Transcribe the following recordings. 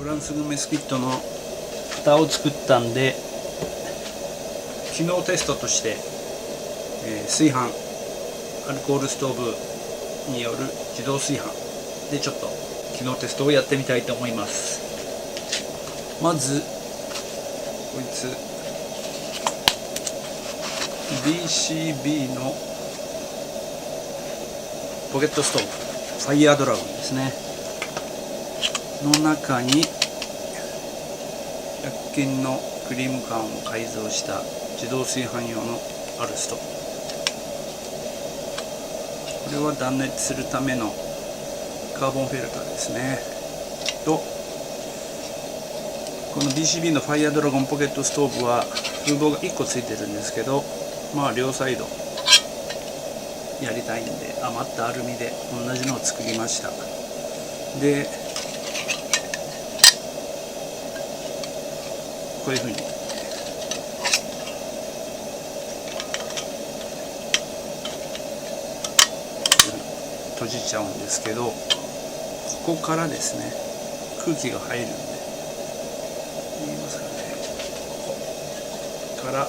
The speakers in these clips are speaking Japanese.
フランスグメスキットの蓋を作ったんで、機能テストとして、炊飯アルコールストーブによる自動炊飯でちょっと機能テストをやってみたいと思います。まずこいつ BCB のポケットストーブファイヤードラゴンですねの中に100均のクリーム缶を改造した自動炊飯用のアルスト、これは断熱するためのカーボンフェルターですねと、この BCB のファイヤードラゴンポケットストーブは風防が1個ついてるんですけど、まあ両サイドやりたいんで余ったアルミで同じのを作りました。でこういうふうに閉じちゃうんですけど、ここからですね空気が入るんで、見えますかね、ここから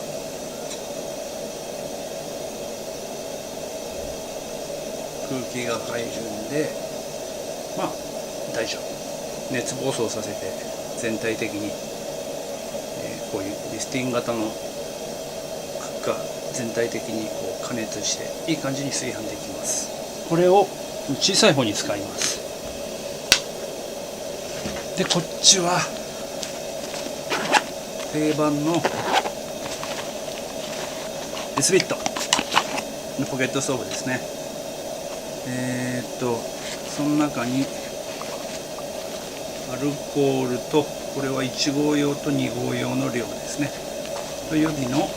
空気が入るんで、まあ大丈夫。熱暴走させて全体的に、こういうリスティン型のクッカー全体的にこう加熱していい感じに炊飯できます。これを小さい方に使います。でこっちは定番のエスビットのポケットストーブですね。その中にアルコールと、これは1号用と2号用の量ですね、と予備の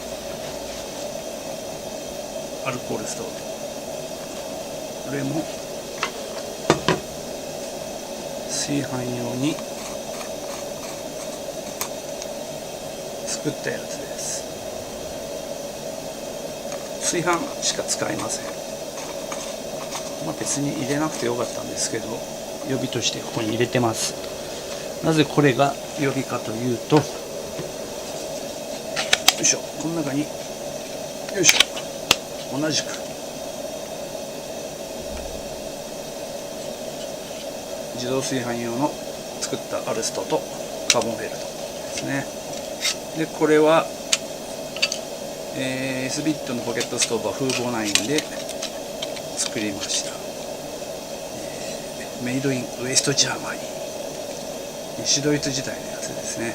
アルコールストーブ、これも炊飯用に作ったやつです。炊飯しか使いません。まあ、別に入れなくてよかったんですけど、予備としてここに入れてます。なぜこれが予備かというと、よいしょ、この中によいしょ、同じく自動炊飯用の作ったアルストとカーボンフェルトですね。でこれは、スビットのポケットストーブは風防ないんで作りました。メイドインウエストジャーマニー、西ドイツ時代のやつですね。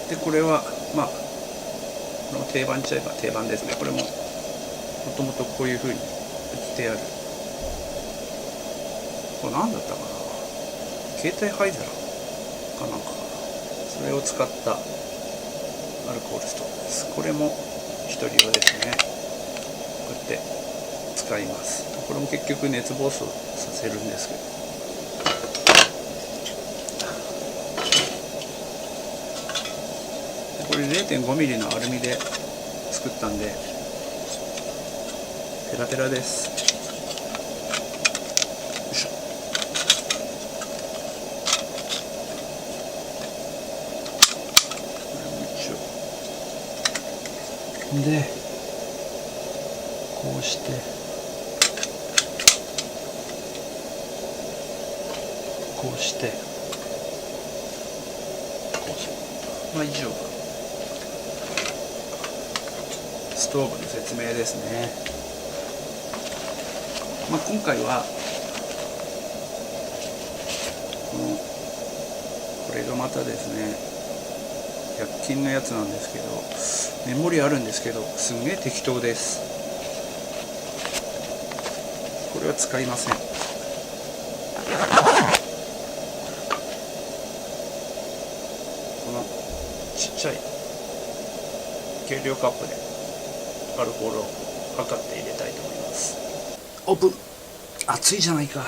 でこれはまあこの定番っちゃえば定番ですね。これももともとこういう風に売ってある、これ何だったかな、携帯灰皿かなんかかな、それを使ったアルコールストーブです。これも一人用ですね。こうやって使います。これも結局熱暴走させるんですけど、これ 0.5 ミリのアルミで作ったんでペラペラです。よいしょ。でこうしてこうしてこうする。まあ以上がストーブの説明ですね。まあ、今回はこれがまたですね100均のやつなんですけど、メモリあるんですけどすんげえ適当です。これは使いません。このちっちゃい計量カップでアルコールを測って入れたいと思います。オープン。熱いじゃないか。で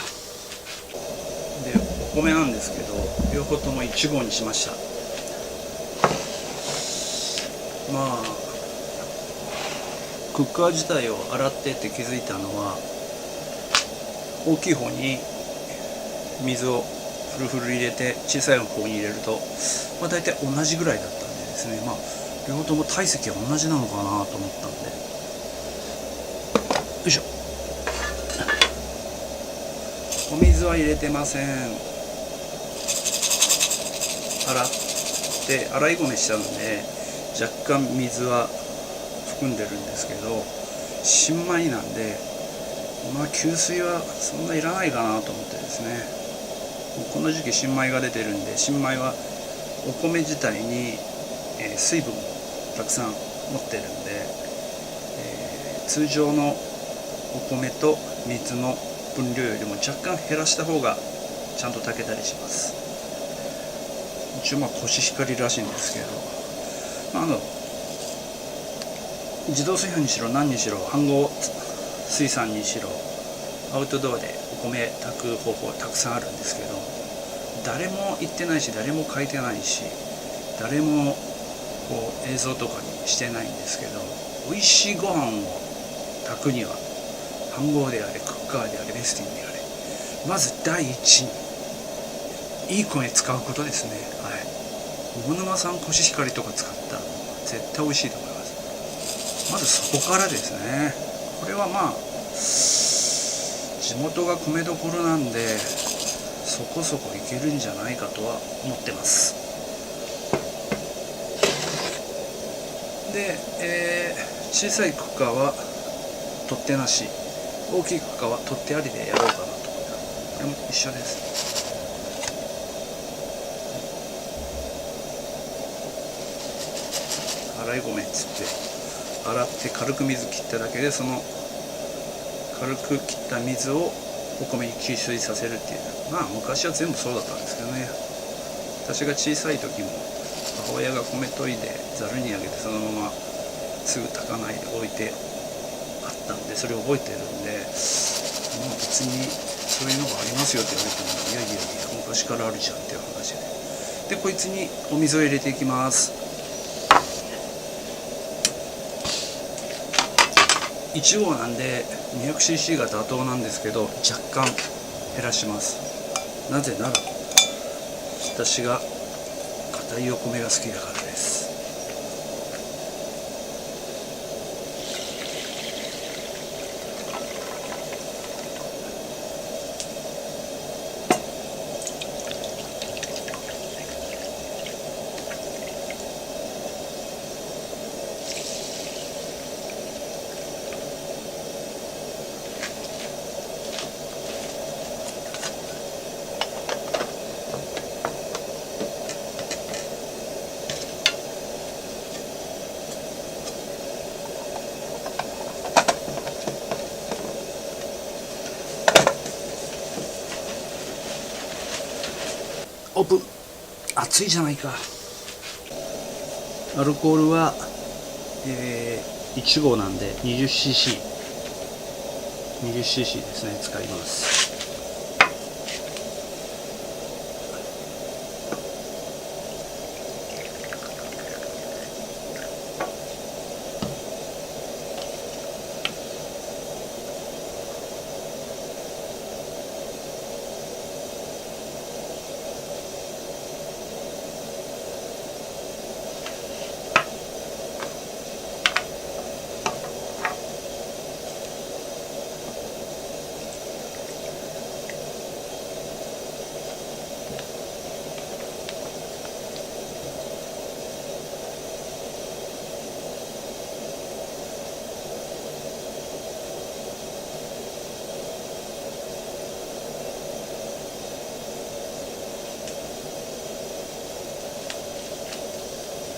お米なんですけど両方とも1合にしました。まあクッカー自体を洗ってって気づいたのは、大きい方に水をフルフル入れて、小さい方に入れると、大体同じぐらいだったんでですね、両方とも体積は同じなのかなと思ったんで、よいしょ。お水は入れてません。洗い米しちゃうんで若干水は含んでるんですけど、新米なんで給水はそんないらないかなと思ってですね、この時期新米が出てるんで、新米はお米自体に水分をたくさん持ってるんで、通常のお米と水の分量よりも若干減らした方がちゃんと炊けたりします。一応コシヒカリらしいんですけど、自動炊飯にしろ何にしろ、飯盒水産にしろ、アウトドアでお米炊く方法たくさんあるんですけど、誰も言ってないし、誰も書いてないし、誰も映像とかにしてないんですけど、美味しいご飯を炊くには飯盒であれ、クッカーであれ、ベスティンであれ、まず第一にいい米使うことですね。魚沼産コシヒカリとか使ったら絶対美味しいと思います。まずそこからですね。これは地元が米どころなんで、そこそこいけるんじゃないかとは思ってます。で、小さいクッカーは取っ手なし、大きいクッカーは取っ手ありでやろうかなと思います。これも一緒です。洗い米っつって洗って軽く水切っただけで、その軽く切った水をお米に吸水させるっていう、昔は全部そうだったんですけどね。私が小さい時も母親が米研いでざるにあげて、そのまますぐ炊かないで置いてあったんで、それを覚えてるんで、別にそういうのがありますよって言われても、いやいやいや昔からあるじゃんっていう話で、こいつにお水を入れていきます。1合なんで 200cc が妥当なんですけど、若干減らします。なぜなら私が硬いお米が好きだからです。オープン。熱いじゃないか。アルコールは、1合なんで 20cc ですね、使います。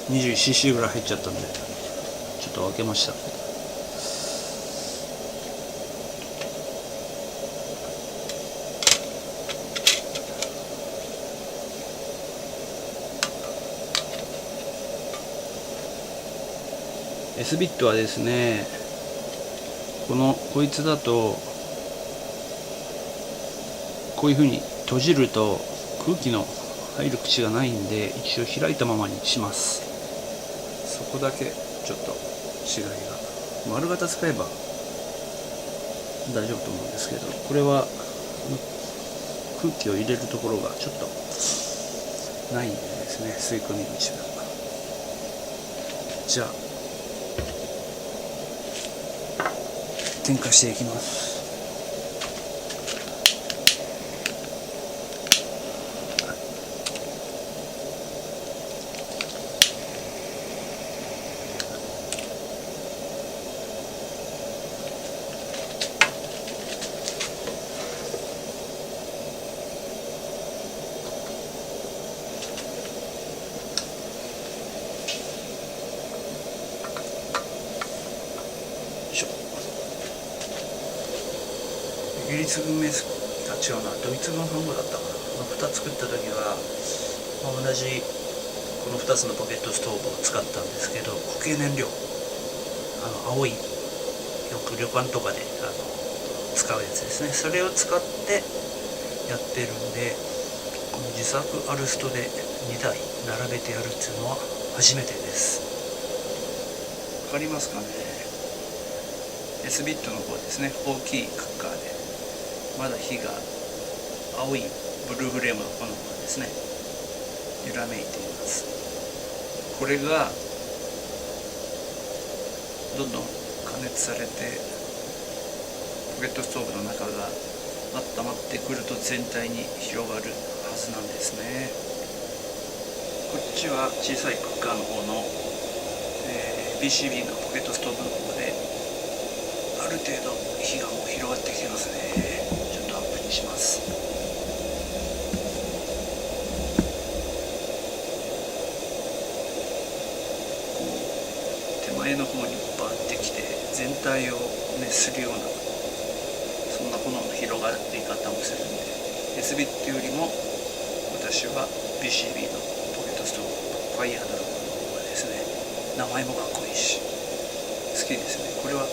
21cc ぐらい入っちゃったんで、ちょっと分けました。S ビットはですね、こいつだとこういう風に閉じると空気の入る口がないんで、一応開いたままにします。そこだけちょっと違いが、丸型使えば大丈夫と思うんですけど、これは空気を入れるところがちょっとないんでですね、吸い込み口が。じゃあ点火していきます。イギリス軍名違うな、ドイツ軍半語だったかな。この2つ作った時は、同じこの2つのポケットストーブを使ったんですけど、固形燃料、青い、よく旅館とかで使うやつですね、それを使ってやってるんで、この自作アルストで2台並べてやるっていうのは初めてです。わかりますかね。 S ビットの方ですね、大きいクッカーでまだ火が、青いブルーフレームの炎がですね揺らめいています。これがどんどん加熱されてポケットストーブの中が温まってくると全体に広がるはずなんですね。こっちは小さいクッカーの方の、BCB のポケットストーブの方である程度火がもう広がってきてますね。ちょっとアップにします。手前の方にバーってきて全体を熱するような、そんな炎の広がっていき方もするんで、 S ビットよりも私は BCB のポケットストーブファイヤードラゴンの方がですね、名前もかっこいいし好きですね。これは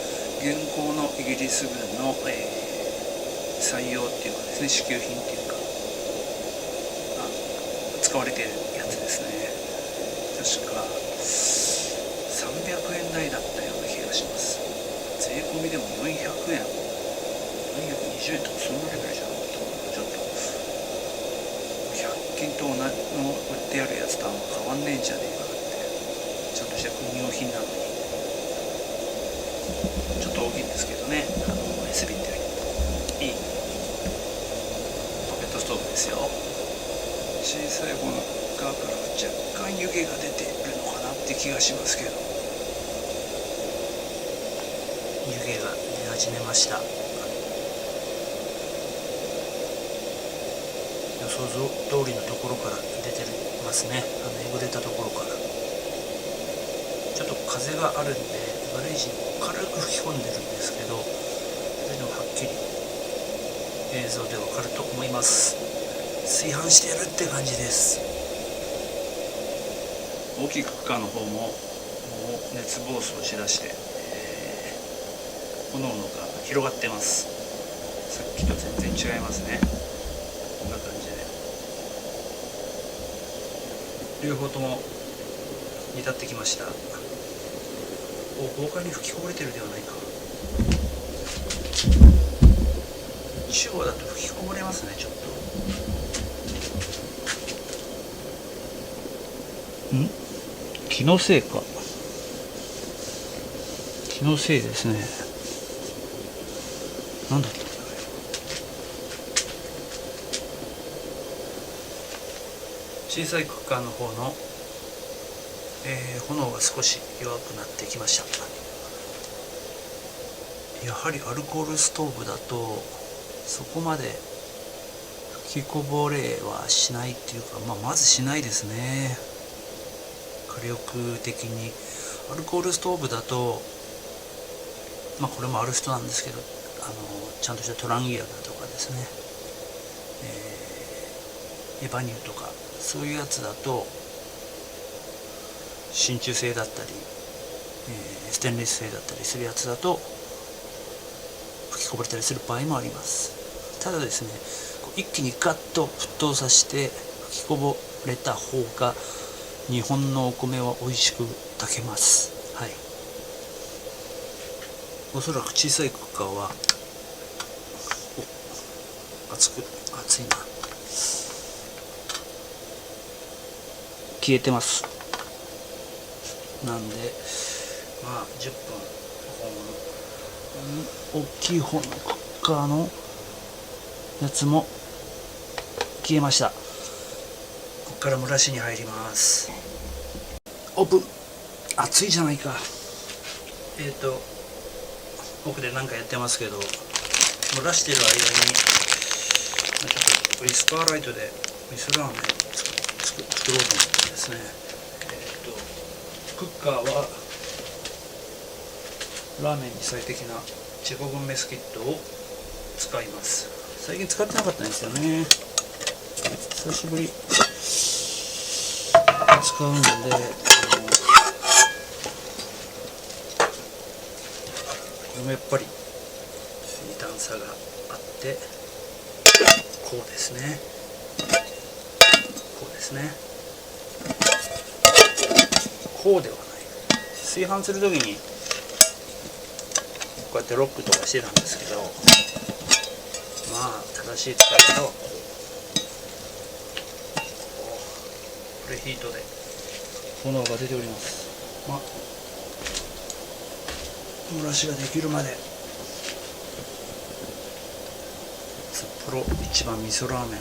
現行のイギリス軍の、採用っていうかですね、支給品っていうか使われているやつですね。確か300円台だったような気がします。税込みでも400円420円とかそんなレベルじゃなかったかな。ちょっと100均と売ってあるやつと変わんねえんじゃねえかなって、ちゃんとした軍用品なのにちょっと大きいんですけどね、S ビットよりいいポケットストーブですよ。小さい方の側から若干湯気が出てるのかなって気がしますけど、湯気が出始めました。予想通りのところから出てますね。えぐれたところからちょっと風があるんでガレージに軽く吹き込んでるんですけど、それでもはっきり映像でわかると思います。炊飯してやるって感じです。大きいクッカーの方も熱暴走しだして、炎が広がってます。さっきと全然違いますね。こんな感じで両方とも煮立ってきました。豪快に吹きこぼれてるではないか。1号だと吹きこぼれますね。ちょっと気のせいか。気のせいですね。何だったんだろう。小さいクッカーの方の、炎が少し弱くなってきました。やはりアルコールストーブだとそこまで吹きこぼれはしないっていうか、まずしないですね。火力的にアルコールストーブだと、これもアルストなんですけど、ちゃんとしたトランギアだとかですね、エバニューとかそういうやつだと真鍮製だったり、ステンレス製だったりするやつだと吹きこぼれたりする場合もあります。ただですね、一気にガッと沸騰させて吹きこぼれた方が日本のお米は美味しく炊けます。はい。おそらく小さいクッカーは熱いな。消えてます。なんでまあ10分、大きい方のクッカーのやつも消えました。ここから蒸らしに入ります。オープン。熱いじゃないか。奥で何かやってますけど、蒸らしてる間にちょっとウィスパーライトで味噌ラーメン作ろうと思ってですね、クッカーはラーメンに最適なチェコ軍メスキットを使います。最近使ってなかったんですよね。久しぶり使うんで、これもやっぱり2段差があって、こうですね、こうですね、こうではない。炊飯するときにこうやってロックとかしてたんですけど、まあ正しい使い方はこれヒートで炎が出ております。まあ蒸らしができるまで札幌一番味噌ラーメン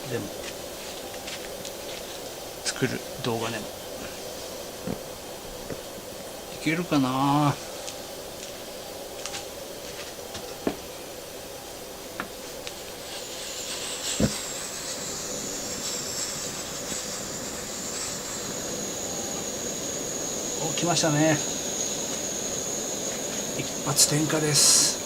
でも作る動画でもいけるかな。お、来ましたね。一発点火です。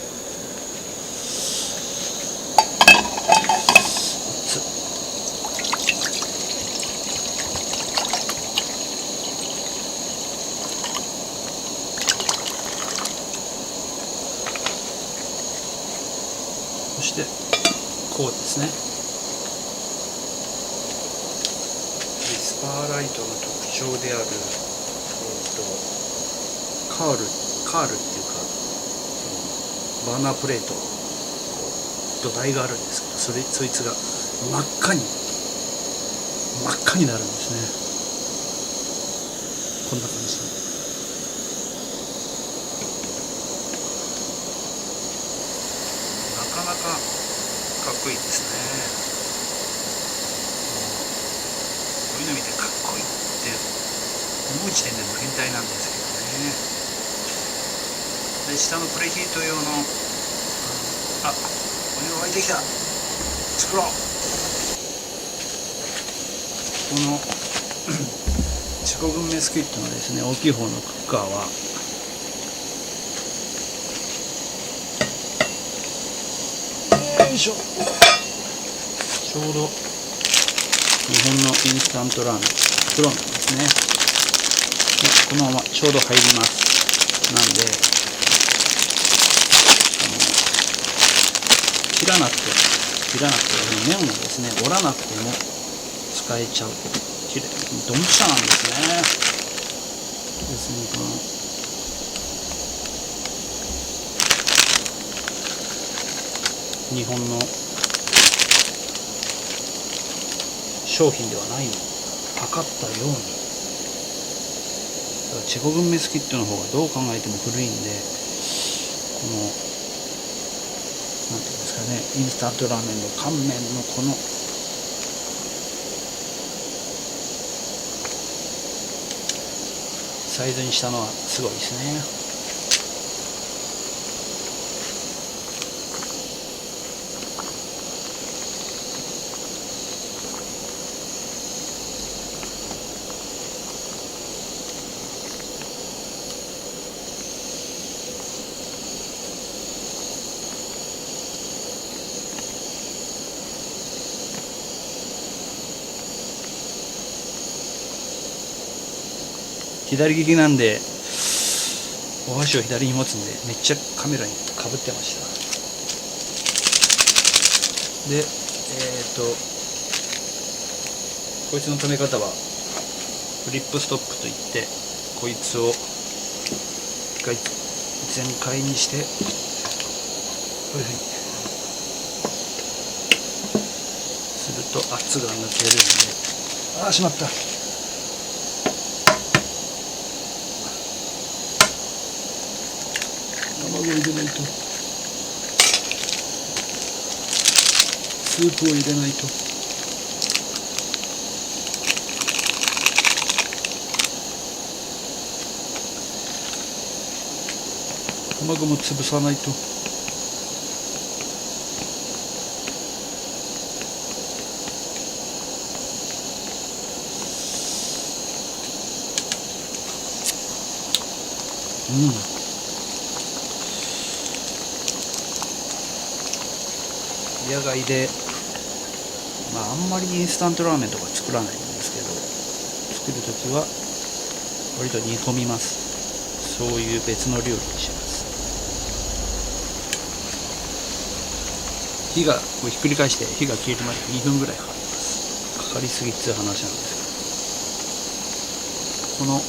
そしてこうですね。ウィスパーライトの特徴であるカールっていうか、バーナープレート、土台があるんですけど、そいつが真っ赤になるんですね。こんな感じで。なかなかかっこいいですね。こういうの見てかっこいいって思う時点でも変態なんですけどね。で、下のプレヒート用のお湯が沸いてきた。作ろう。このチェコ軍メスキットのですね、大きい方のクッカーはよいしょ、ちょうど日本のインスタントラーメン袋なんですね。でこのままちょうど入ります。なんで切らなくて麺をですね折らなくても使えちゃうきれいドンピシャなんですね。ですね、この日本の商品ではないのを測ったように、チェコ軍メスキットの方がどう考えても古いんで、このなんていうんですかね、インスタントラーメンの乾麺のこのサイズにしたのはすごいですね。左利きなんでお箸を左に持つんでめっちゃカメラにかぶってました。でこいつの止め方はフリップストップといって、こいつを一回全開にしてういうふうにすると圧が抜けるんで。ああ、しまった。卵を入れないと、スープを入れないと。卵も潰さないと。野外で、あんまりインスタントラーメンとか作らないんですけど、作るときは割と煮込みます。そういう別の料理にします。火がこうひっくり返して火が消えるまで2分ぐらいかかります。かかりすぎっていう話なんですけど、この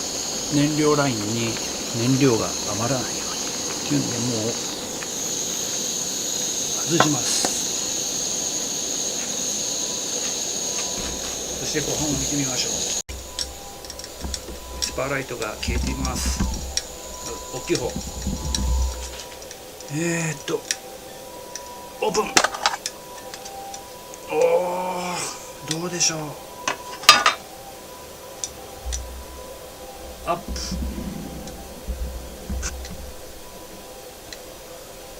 燃料ラインに燃料が余らないようにっていうんで、もう外します。そしてご飯を見てみましょう。スパーライトが消えています。大きい方。オープン。どうでしょう。アップ。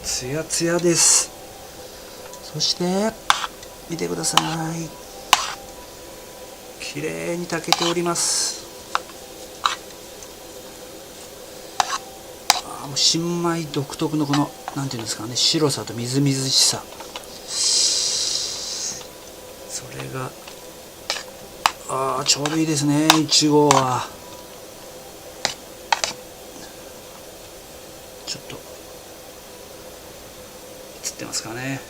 ツヤツヤです。そして見てください。綺麗に炊けております。もう新米独特のこのなんていうんですかね、白さとみずみずしさ、それがちょうどいいですね。1号はちょっと映ってますかね。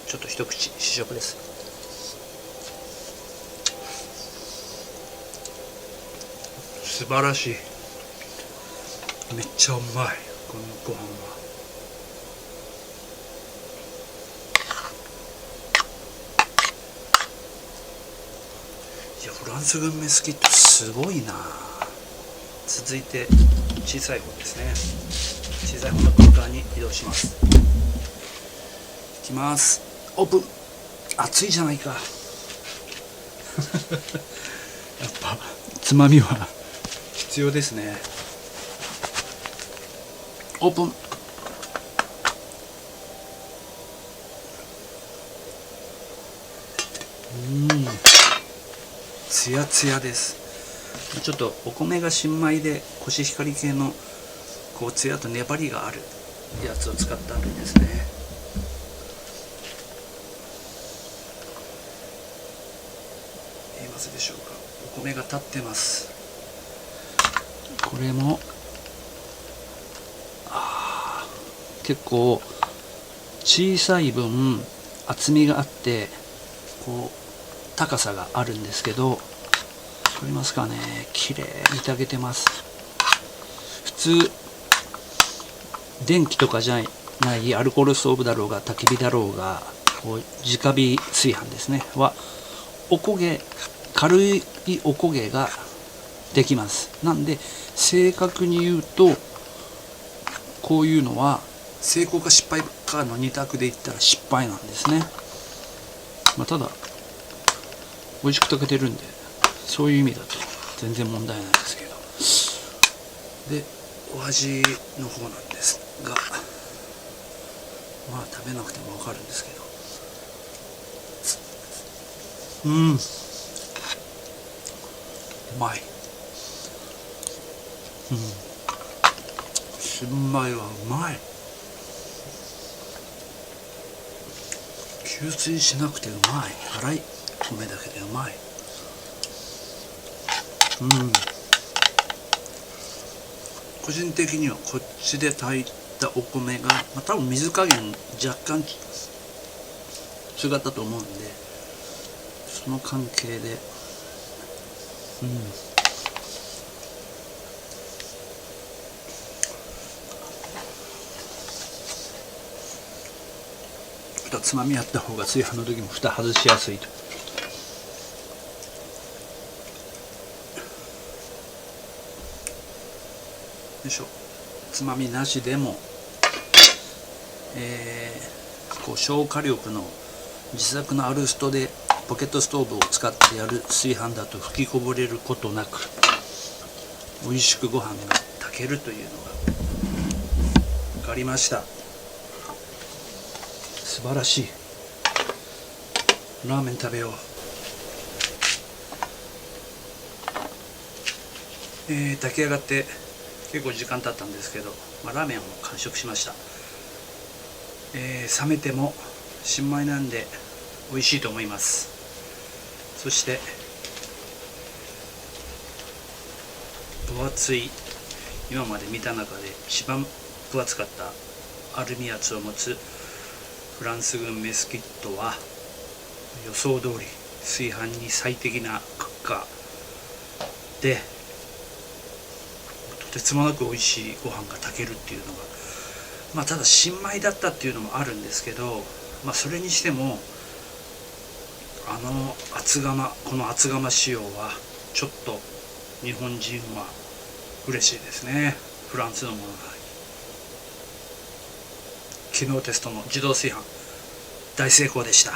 ちょっと一口試食です。素晴らしい。めっちゃうまい。このご飯は。いや、フランスグルメ好きってすごいな。続いて小さい方ですね。小さい方のクッカーに移動します。いきます。オープン。熱いじゃないか。やっぱつまみは必要ですね。オープン。ツヤツヤです。ちょっとお米が新米でコシヒカリ系のこうツヤと粘りがあるやつを使ったんですね。見えますでしょうか。お米が立ってます。これも結構小さい分厚みがあってこう高さがあるんですけど、わかりますかね。綺麗に炊けてます。普通電気とかじゃないアルコールストーブだろうが焚き火だろうが、こう直火炊飯ですねはおこげ、軽いおこげができます。なんで正確に言うとこういうのは成功か失敗かの2択で言ったら失敗なんですね。ただ美味しく炊けてるんで、そういう意味だと全然問題ないですけど。で、お味の方なんですが、食べなくても分かるんですけど、うまい。新米はうまい。吸水しなくてうまい。辛い米だけでうまい。個人的にはこっちで炊いたお米が、多分水加減若干違ったと思うんで、その関係でとつまみあった方が炊飯の時も蓋外しやすいと。よいしょ。つまみなしでも、こう消火力の自作のアルストでポケットストーブを使ってやる炊飯だと吹きこぼれることなく美味しくご飯が炊けるというのが分かりました。素晴らしい。ラーメン食べよう。炊き上がって結構時間経ったんですけど、ラーメンを完食しました。冷めても新米なんで美味しいと思います。そして分厚い、今まで見た中で一番分厚かったアルミ圧を持つフランス軍メスキットは予想通り炊飯に最適なクッカーで、とてつもなく美味しいご飯が炊けるっていうのが、ただ新米だったっていうのもあるんですけど、それにしてもこの厚釜仕様はちょっと日本人は嬉しいですね。フランスのものが機能テストの自動炊飯大成功でした。